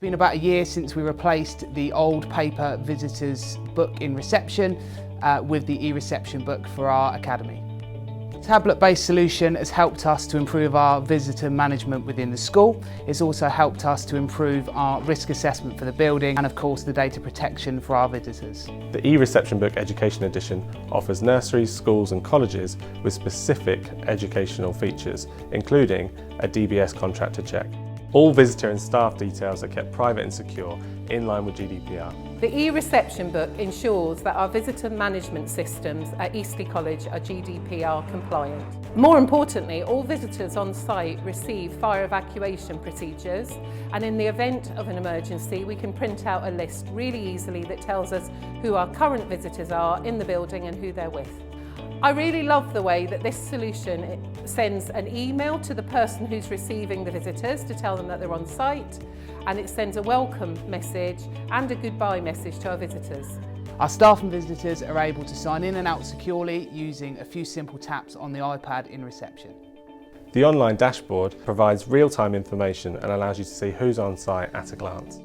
It's been about a year since we replaced the old paper visitors book in reception with the e-reception book for our academy. The tablet-based solution has helped us to improve our visitor management within the school. It's also helped us to improve our risk assessment for the building and of course the data protection for our visitors. The e-reception book Education Edition offers nurseries, schools and colleges with specific educational features, including a DBS contractor check. All visitor and staff details are kept private and secure, in line with GDPR. The e-reception book ensures that our visitor management systems at Eastleigh College are GDPR compliant. More importantly, all visitors on site receive fire evacuation procedures, and in the event of an emergency we can print out a list really easily that tells us who our current visitors are in the building and who they're with. I really love the way that this solution sends an email to the person who's receiving the visitors to tell them that they're on site, and it sends a welcome message and a goodbye message to our visitors. Our staff and visitors are able to sign in and out securely using a few simple taps on the iPad in reception. The online dashboard provides real-time information and allows you to see who's on site at a glance.